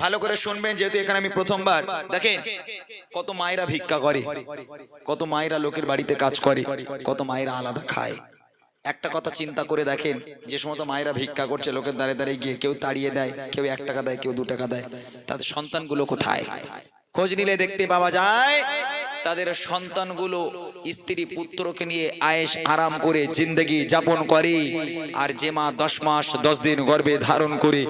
ভালো করে শুনবেন, যেহেতু এখানে আমি প্রথমবার। দেখেন কত মায়েরা ভিক্ষা করে, কত মায়েরা লোকের বাড়িতে কাজ করে, কত মায়েরা আলাদা খায়। একটা কথা চিন্তা করে দেখেন, যে সমস্ত মায়েরা ভিক্ষা করছে লোকের দ্বারে দ্বারে গিয়ে, কেউ তাড়িয়ে দেয়, কেউ 1 টাকা দেয়, কেউ 2 টাকা দেয়, তাদের সন্তানগুলো কোথায়? খোঁজ নিলে দেখতে পাওয়া যায় তাদের সন্তানগুলো স্ত্রী পুত্রকে নিয়ে আয়েশ আরাম করে জিন্দগি যাপন করে। আর যে মা 10 মাস 10 দিন গর্ভে ধারণ করে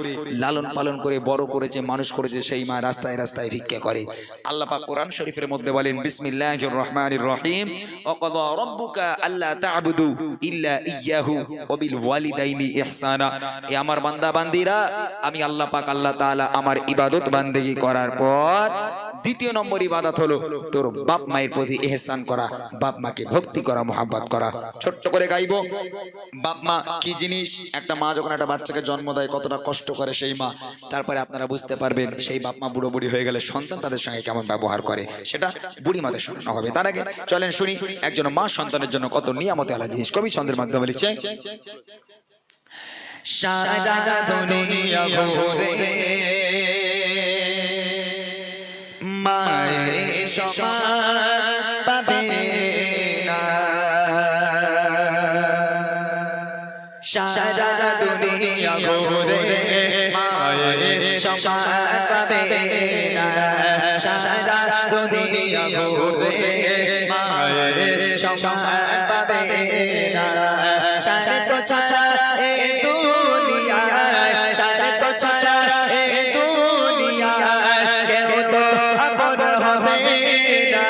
লালন পালন করে বড় করেছে, মানুষ করেছে, সেই মা রাস্তায় রাস্তায় ভিক্ষা করে। আল্লাহ পাক কোরআন শরীফের মধ্যে বলেন, বিসমিল্লাহির রহমানির রহিম, ওয়াকাদা রাব্বুকা আল্লা তা'বুদু ইল্লা ইয়্যাহু ওয়া বিল ওয়ালিদাইনি ইহসানা। এ আমার বান্দা বান্দীরা, আমি আল্লাহ পাক আল্লাহ তাআলা আমার ইবাদত বান্দেগি করার পর দ্বিতীয় নম্বর ইবাদত হলো তোর বাপ মায়ের প্রতি ইহসান করা, বাপ মাকে ভক্তি করা, মোহাব্বত করা। ছোট্ট করে গাইবো, বাপ মা কি জিনিস। একটা মা যখন একটা বাচ্চাকে জন্ম দেয় কতটা কষ্ট করে সেই মা, তারপরে আপনারা বুঝতে পারবেন সেই বাপ মা বুড়ো বুড়ি হয়ে গেলে সন্তান তাদের সঙ্গে কেমন ব্যবহার করে, সেটা বুড়ি মাদের শোনানো হবে। তার আগে চলেন শুনি একজন মা সন্তানের জন্য কত নিয়ামতে আলা জিনিস কবি ছন্দের মাধ্যমে লিখছে। সারা দুনিয়া ঘুরে মায়ের সমান পাবে না, সারা দুনিয়া ঘুরে মায়ের সমান পাবে না, সারা দুনিয়া ঘুরে মায়ের সমান পাবে না। সারে তো ছাড়া এ দুনিয়ায়, সারে তো ছাড়া এ দুনিয়ায় কেউ তো আপন হবে না,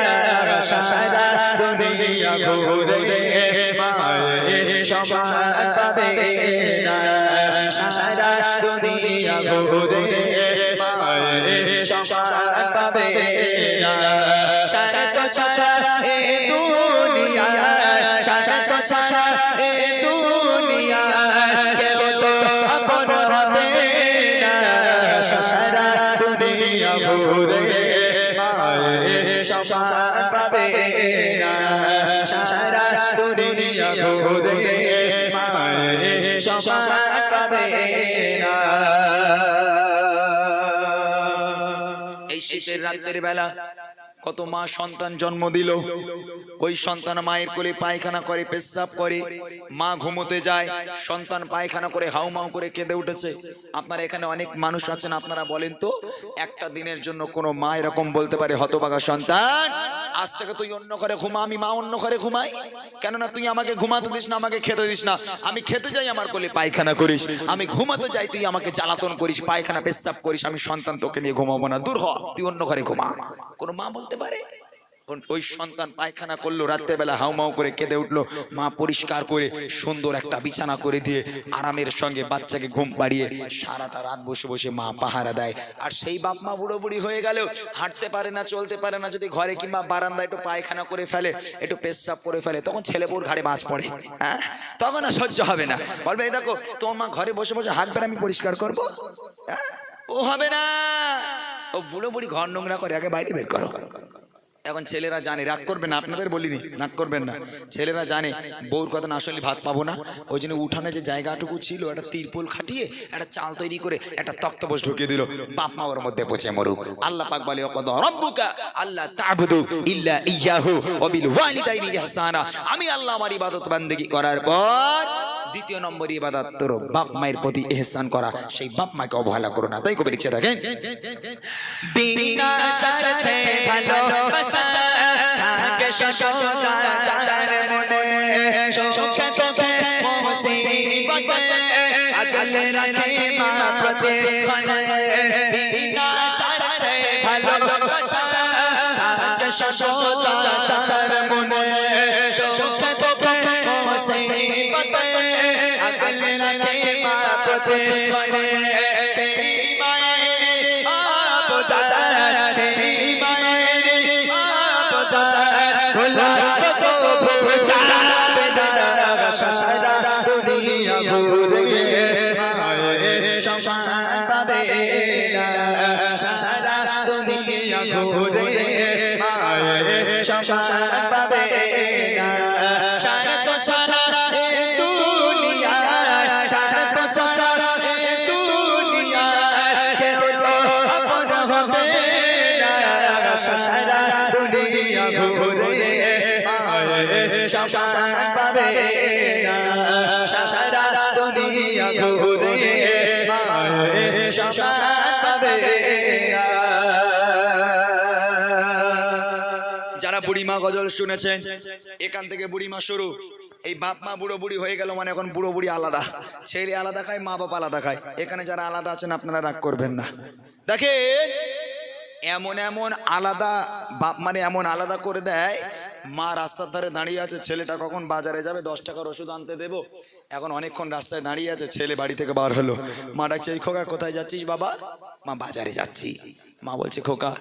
সারা দুনিয়া ঘুরে মায়ের সমান পাবে না, সারা দুনিয়া ঘুরে মায়ের সমান পাবে না। সারে তো ছাড়া এ দুনিয়ায়, সারে তো ছাড়া এ দুনিয়ায় কেউ তো আপন হবে না, সারা দুনিয়া ঘুরে মায়ের সমান পাবে না, সারা দুনিয়া ঘুরে মায়ের সমান পাবে না। এই শীতের রাতের বেলা কত মা সন্তান জন্ম দিল, ওই সন্তান মায়ের কোলে পায়খানা করে, পেশাব করে, মা ঘুমোতে যায়, সন্তান পায়খানা করে হাউমাউ করে কেঁদে উঠেছে। আপনারা এখানে অনেক মানুষ আছেন, আপনারা বলেন তো একটা দিনের জন্য কোনো মা এরকম বলতে পারে, হতভাগা সন্তান আজ থেকে তুই অন্য ঘরে ঘুমা, আমি মা অন্য ঘরে ঘুমাই? কেননা তুই আমাকে ঘুমাতে দিস না, আমাকে খেতে দিস না, আমি খেতে যাই আমার কোলে পায়খানা করিস, আমি ঘুমাতে যাই তুই আমাকে জ্বালাতন করিস, পায়খানা পেশাব করিস, আমি সন্তান তোকে নিয়ে ঘুমাবো না, দূর হ, তুই অন্য ঘরে ঘুমা। কোনো মা বলতে পারে? ওই সন্তান পায়খানা করলো, রাত্রে বেলা হাউমাউ করে কেঁদে উঠলো, মা পরিষ্কার করে সুন্দর একটা বিছানা করে দিয়ে আরামের সঙ্গে বাচ্চাকে ঘুম পাড়িয়ে সারাটা রাত বসে বসে মা পাহারা দেয়। আর সেই বাপ মা বুড়ো বুড়ি হয়ে গেলেও হাঁটতে পারে না, চলতে পারে না, যদি ঘরে কিংবা বারান্দায় একটু পায়খানা করে ফেলে, একটু পেশাব করে ফেলে, তখন ছেলেপুর ঘাড়ে বাজ পড়ে। হ্যাঁ, তখন আর সহ্য হবে না, বলবে এই দেখো তোমার মা ঘরে বসে বসে হাঁকবে, আমি পরিষ্কার করবো। ও হবে না, ও বুড়ো বুড়ি ঘর নোংরা করে, আগে বাইরে বের করো। এখন ছেলেরা জানে, রাগ করবেন না, আপনাদের বলিনি, রাগ করবেন না, ছেলেরা জানে বউর কথা না শুনলে ভাত পাবো না, ওই জন্য উঠানে যে জায়গাটুকু ছিল একটা তিরপল খাটিয়ে একটা চাল তৈরি করে একটা তক্তপোষ ঢুকিয়ে দিল, বাপ মা ওর মধ্যে পচে মরুক। আল্লাহ পাক বলে, ওয়াকাদা রাব্বুকা আল্লা তা'বুদু ইল্লা ইয়্যাহু ওয়া বিল ওয়ালিদাইনি ইহসানা। আমি আল্লাহ আমার ইবাদত বান্দেগি করার পর দ্বিতীয় নম্বর ইবাদত তোর বাপ মায়ের প্রতি ইহসান করা, সেই বাপ মাকে অবহেলা করো না। তাই কবি লিখছে, দেখেন, বিনা শর্তে ভালোবাসা থাকে সদা চাচার মনে, সুখে দুঃখে মুসিবতে আগলে রাখে মা প্রতিক্ষণে। বিনা শর্তে ভালোবাসা থাকে সদা চাচার মনে, সুখে দুঃখে মুসিবতে আগলে রাখে মা প্রতিক্ষণে। সেই মায়ের আবদার, সেই মায়ের আবদার ভোলা তো বোঝাবে না, সারা দুনিয়া ঘুরে মায়ের সমান পাবে না, সারা দুনিয়া ঘুরে মায়ের সমান পাবে না। সারা তো ছাড়া এ দুনিয়ায়, সারা তো ছাড়া এ দুনিয়ায় কেউ তো ঘুরে শ্মশান পাবে না সারা দুনিয়া ঘুরে শ্মশান পাবে না। যারা বুড়িমা গজল শুনেছেন এখান থেকে বুড়িমা শুরু। এই বাপ মা বুড়ো বুড়ি হয়ে গেল মানে এখন বুড়ো বুড়ি আলাদা, ছেলে আলাদা খায়, মা বাপ আলাদা খায়। এখানে যারা আলাদা আছেন আপনারা রাগ করবেন না। দেখেন এমন এমন আলাদা বাপ মানে এমন আলাদা করে দেয়। মা রাস্তার ধারে দাঁড়িয়ে আছে, ছেলেটা কখন বাজারে যাবে 10 টাকার ওষুধ আনতে দেবো, এখন অনেকক্ষণ রাস্তায় দাঁড়িয়ে আছে, ছেলে বাড়ি থেকে বার হলো, মা ডাকছে এই খোকা কোথায় যাচ্ছিস বাবা? মা বাজারে যাচ্ছি। মা বলছে খোকা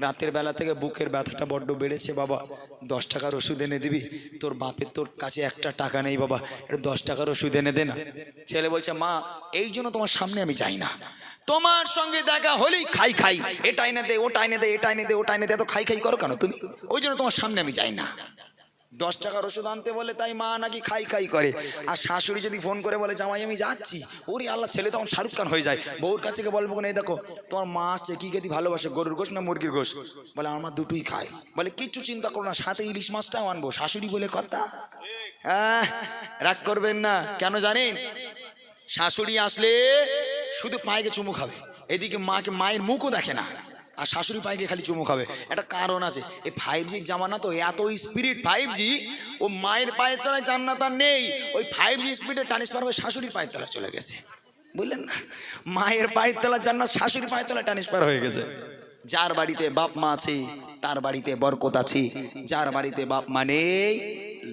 রাতের বেলা থেকে বুকের ব্যথাটা বড্ড বেড়েছে বাবা, 10 টাকার ওষুধ এনে দিবি? তোর বাপের তোর কাছে একটা টাকা নেই বাবা, এটা 10 টাকার ওষুধ এনে দে না। ছেলে বলছে মা এই জন্য তোমার সামনে আমি যাই না, তোমার সঙ্গে দেখা হলেই খাই খাই, এটা এনে দে ওটা এনে দে এটা এনে দে ওটা এনে দে, এত খাই খাই করো কেন তুমি? ওই জন্য তোমার সামনে আমি যাই না। 10 টাকার ওষুধ আনতে বলে তাই মা নাকি খাই খাই করে। আর শাশুড়ি যদি ফোন করে বলে জামাই আমি যাচ্ছি, ওরে আল্লাহ ছেলে তখন শাহরুখ খান হয়ে যায়। বউর কাছে বলবো এই দেখো তোমার মা আসছে, কি খেতে ভালোবাসে, গরুর গোশ না মুরগির গোশ? বলে আমার দুটোই খায়। বলে কিচ্ছু চিন্তা করো না, সাথে ইলিশ মাছটাও আনবো। শাশুড়ি বলে কথা, রাগ করবেন না। কেন জানেন? শাশুড়ি আসলে শুধু পায়েকে চুমু খাবে, এদিকে মাকে মায়ের মুখও দেখে না, আর শাশুড়ি পাইকে খালি চুমু খাবে। একটা কারণ আছে, এই 5G জামানা তো এত স্পিরিট 5G, ও মায়ের পায়ের তলায় জান্নাত আর নেই, ওই 5G স্পিডে ট্রান্সফার হয়ে শাশুড়ির পায়ের তলায় চলে গেছে, বুঝলেন না? মায়ের পায়ের তলা জান্নাত, শাশুড়ির পায়ের তলায় ট্রান্সফার হয়ে গেছে। যার বাড়িতে বাপ মা আছে তার বাড়িতে বরকত আছে, যার বাড়িতে বাপ মা নেই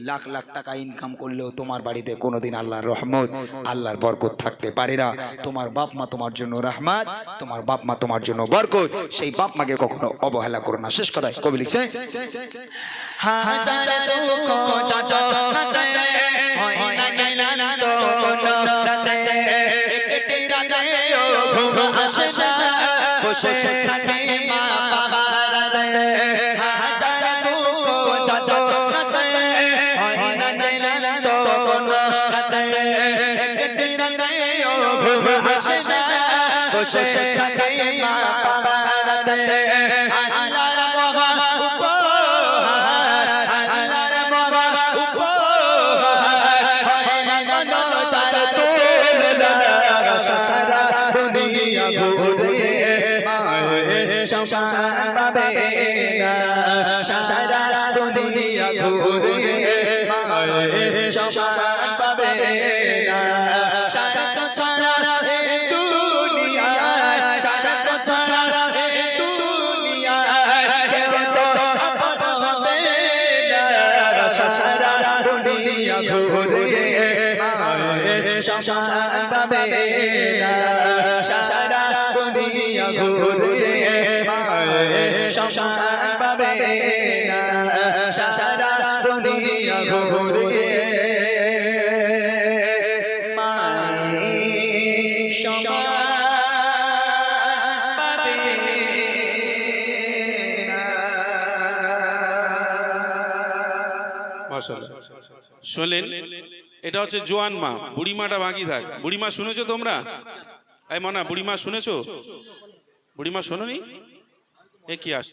লাখ লাখ টাকা ইনকাম করলেও তোমার বাড়িতে কোনোদিন আল্লাহর রহমত আল্লাহর বরকত থাকতে পারে না। তোমার বাপ মা তোমার জন্য রহমত, তোমার বাপ মা তোমার জন্য বরকত, সেই বাপ মাকে কখনো অবহেলা করো না। শেষ কথায় কবি লিখছে বসে থাকে মা বাবারাতে, হাজার দুঃখ যন্ত্রণাতে হয় না গেলেন তো কোনো রাতে, একটি রাতেও ঘুম আসে না বসে থাকে মা বাবারাতে। আল্লাহর মহা উপহার, আল্লাহর মহা উপহার হয় না কোনো চার তুলনা, সারা দুনিয়া ঘুরে শ্মশান পাবে না, সারা দুনিয়া ঘুরে শ্মশান পাবে না। সারা ছাড়া এই দুনিয়ায়, সারা ছাড়া এই দুনিয়ায় কেউ তো আপন হবে না, সারা দুনিয়া ঘুরে শ্মশান পাবে না, সারা দুনিয়া ঘুরে শ্মশান পাবে না, সারা দুনিয়া ঘুরে শ্মশান পাবে না। মাশাআল্লাহ শুনলেন? এটা হচ্ছে জোয়ান মা, বুড়িমাটা বাকি থাক। বুড়িমা শুনেছো তোমরা? এই মানা বুড়িমা শুনেছো? বুড়িমা শোনোনি? এ কি আস